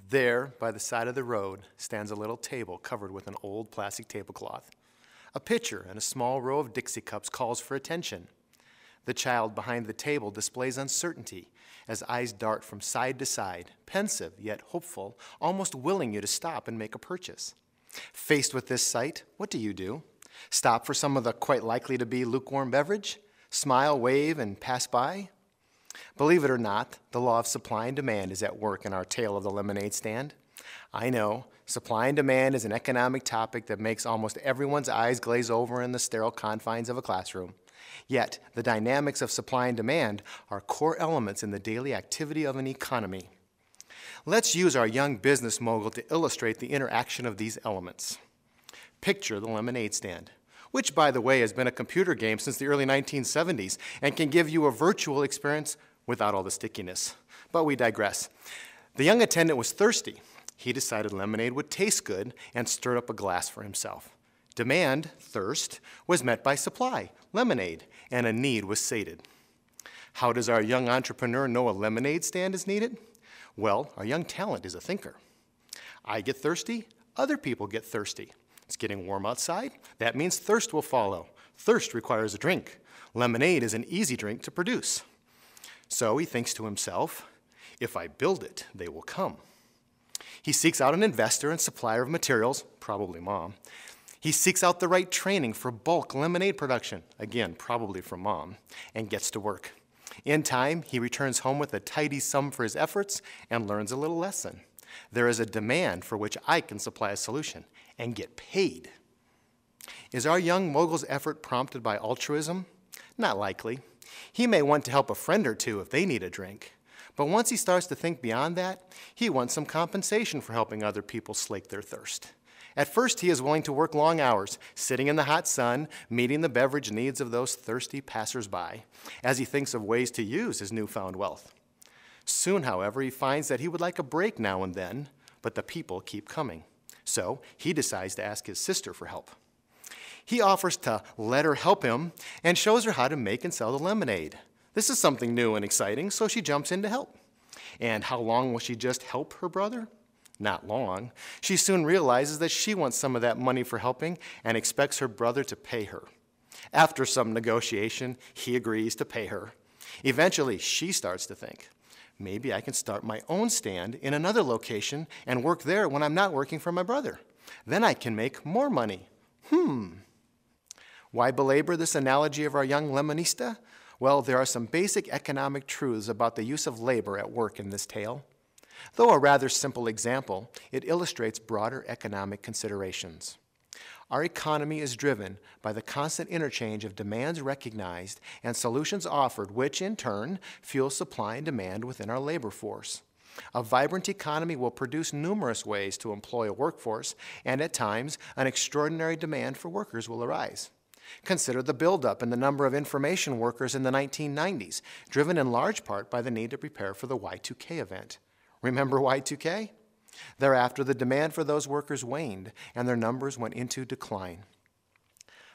There, by the side of the road, stands a little table covered with an old plastic tablecloth. A pitcher and a small row of Dixie cups calls for attention. The child behind the table displays uncertainty as eyes dart from side to side, pensive yet hopeful, almost willing you to stop and make a purchase. Faced with this sight, what do? Stop for some of the quite likely to be lukewarm beverage? Smile, wave, and pass by? Believe it or not, the law of supply and demand is at work in our tale of the lemonade stand. I know, supply and demand is an economic topic that makes almost everyone's eyes glaze over in the sterile confines of a classroom. Yet, the dynamics of supply and demand are core elements in the daily activity of an economy. Let's use our young business mogul to illustrate the interaction of these elements. Picture the lemonade stand, which, by the way, has been a computer game since the early 1970s and can give you a virtual experience without all the stickiness. But we digress. The young attendant was thirsty. He decided lemonade would taste good and stirred up a glass for himself. Demand, thirst, was met by supply, lemonade, and a need was sated. How does our young entrepreneur know a lemonade stand is needed? Well, our young talent is a thinker. I get thirsty, other people get thirsty. It's getting warm outside. That means thirst will follow. Thirst requires a drink. Lemonade is an easy drink to produce. So he thinks to himself, if I build it, they will come. He seeks out an investor and supplier of materials, probably mom. He seeks out the right training for bulk lemonade production, again, probably from mom, and gets to work. In time, he returns home with a tidy sum for his efforts and learns a little lesson. There is a demand for which I can supply a solution and get paid. Is our young mogul's effort prompted by altruism? Not likely. He may want to help a friend or two if they need a drink. But once he starts to think beyond that, he wants some compensation for helping other people slake their thirst. At first, he is willing to work long hours, sitting in the hot sun, meeting the beverage needs of those thirsty passers-by, as he thinks of ways to use his newfound wealth. Soon, however, he finds that he would like a break now and then, but the people keep coming. So he decides to ask his sister for help. He offers to let her help him and shows her how to make and sell the lemonade. This is something new and exciting, so she jumps in to help. And how long will she just help her brother? Not long. She soon realizes that she wants some of that money for helping and expects her brother to pay her. After some negotiation, he agrees to pay her. Eventually, she starts to think, maybe I can start my own stand in another location and work there when I'm not working for my brother. Then I can make more money. Why belabor this analogy of our young lemonista? Well, there are some basic economic truths about the use of labor at work in this tale. Though a rather simple example, it illustrates broader economic considerations. Our economy is driven by the constant interchange of demands recognized and solutions offered, which in turn fuel supply and demand within our labor force. A vibrant economy will produce numerous ways to employ a workforce, and at times, an extraordinary demand for workers will arise. Consider the buildup in the number of information workers in the 1990s, driven in large part by the need to prepare for the Y2K event. Remember Y2K? Thereafter, the demand for those workers waned, and their numbers went into decline.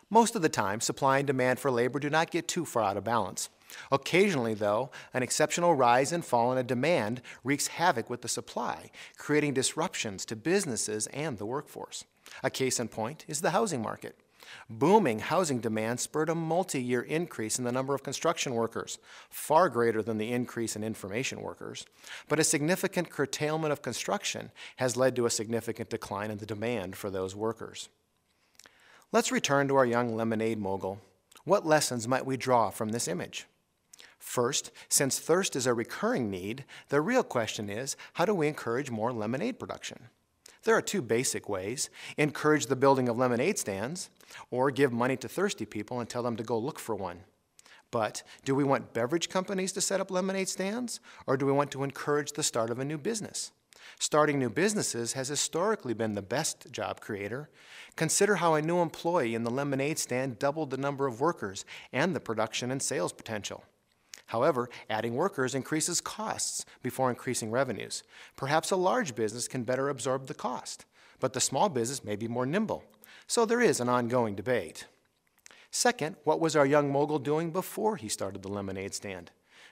Most of the time, supply and demand for labor do not get too far out of balance. Occasionally, though, an exceptional rise and fall in a demand wreaks havoc with the supply, creating disruptions to businesses and the workforce. A case in point is the housing market. Booming housing demand spurred a multi-year increase in the number of construction workers, far greater than the increase in information workers. But a significant curtailment of construction has led to a significant decline in the demand for those workers. Let's return to our young lemonade mogul. What lessons might we draw from this image? First, since thirst is a recurring need, the real question is, how do we encourage more lemonade production? There are two basic ways: encourage the building of lemonade stands, or give money to thirsty people and tell them to go look for one. But do we want beverage companies to set up lemonade stands, or do we want to encourage the start of a new business? Starting new businesses has historically been the best job creator. Consider how a new employee in the lemonade stand doubled the number of workers and the production and sales potential. However, adding workers increases costs before increasing revenues. Perhaps a large business can better absorb the cost, but the small business may be more nimble. So there is an ongoing debate. Second, what was our young mogul doing before he started the lemonade stand?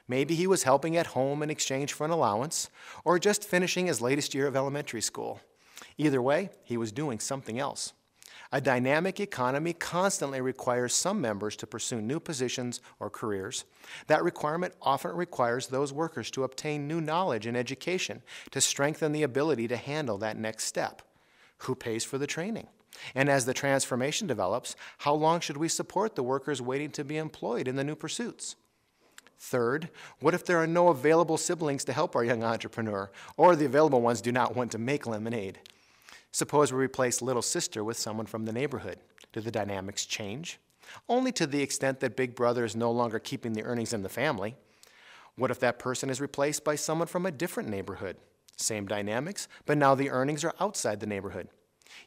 Maybe he was helping at home in exchange for an allowance, or just finishing his latest year of elementary school. Either way, he was doing something else. A dynamic economy constantly requires some members to pursue new positions or careers. That requirement often requires those workers to obtain new knowledge and education to strengthen the ability to handle that next step. Who pays for the training? And as the transformation develops, how long should we support the workers waiting to be employed in the new pursuits? Third, what if there are no available siblings to help our young entrepreneur, or the available ones do not want to make lemonade? Suppose we replace little sister with someone from the neighborhood. Do the dynamics change? Only to the extent that big brother is no longer keeping the earnings in the family. What if that person is replaced by someone from a different neighborhood? Same dynamics, but now the earnings are outside the neighborhood.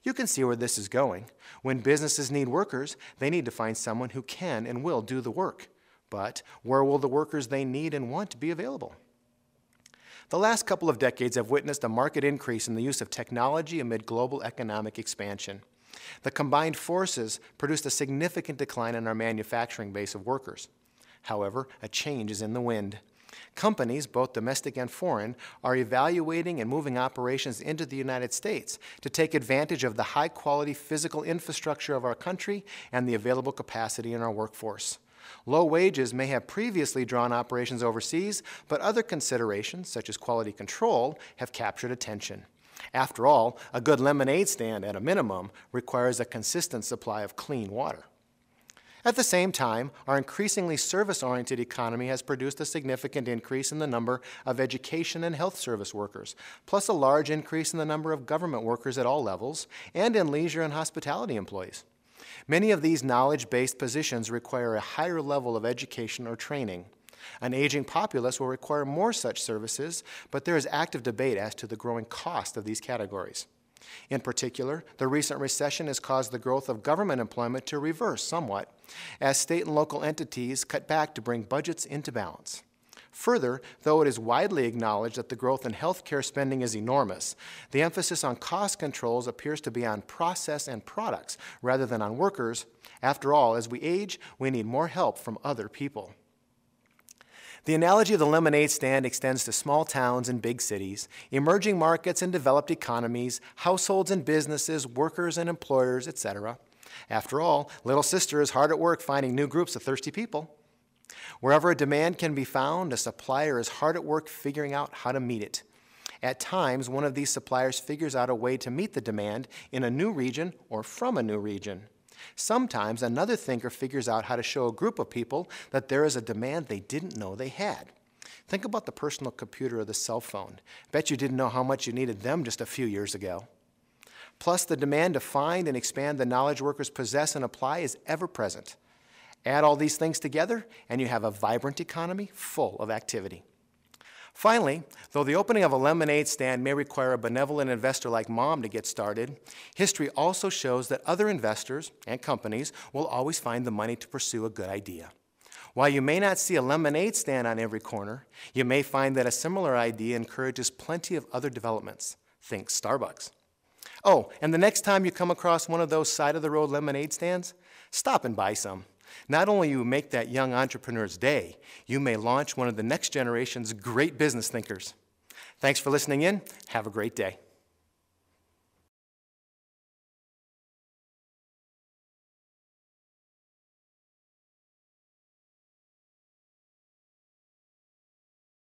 You can see where this is going. When businesses need workers, they need to find someone who can and will do the work. But where will the workers they need and want be available? The last couple of decades have witnessed a marked increase in the use of technology amid global economic expansion. The combined forces produced a significant decline in our manufacturing base of workers. However, a change is in the wind. Companies, both domestic and foreign, are evaluating and moving operations into the United States to take advantage of the high-quality physical infrastructure of our country and the available capacity in our workforce. Low wages may have previously drawn operations overseas, but other considerations, such as quality control, have captured attention. After all, a good lemonade stand, at a minimum, requires a consistent supply of clean water. At the same time, our increasingly service-oriented economy has produced a significant increase in the number of education and health service workers, plus a large increase in the number of government workers at all levels, and in leisure and hospitality employees. Many of these knowledge-based positions require a higher level of education or training. An aging populace will require more such services, but there is active debate as to the growing cost of these categories. In particular, the recent recession has caused the growth of government employment to reverse somewhat, as state and local entities cut back to bring budgets into balance. Further, though it is widely acknowledged that the growth in healthcare spending is enormous, the emphasis on cost controls appears to be on process and products rather than on workers. After all, as we age, we need more help from other people. The analogy of the lemonade stand extends to small towns and big cities, emerging markets and developed economies, households and businesses, workers and employers, etc. After all, little sister is hard at work finding new groups of thirsty people. Wherever a demand can be found, a supplier is hard at work figuring out how to meet it. At times, one of these suppliers figures out a way to meet the demand in a new region or from a new region. Sometimes another thinker figures out how to show a group of people that there is a demand they didn't know they had. Think about the personal computer or the cell phone. Bet you didn't know how much you needed them just a few years ago. Plus, the demand to find and expand the knowledge workers possess and apply is ever present. Add all these things together, and you have a vibrant economy full of activity. Finally, though the opening of a lemonade stand may require a benevolent investor like Mom to get started, history also shows that other investors and companies will always find the money to pursue a good idea. While you may not see a lemonade stand on every corner, you may find that a similar idea encourages plenty of other developments. Think Starbucks. Oh, and the next time you come across one of those side-of-the-road lemonade stands, stop and buy some. Not only will you make that young entrepreneur's day, you may launch one of the next generation's great business thinkers. Thanks for listening in. Have a great day.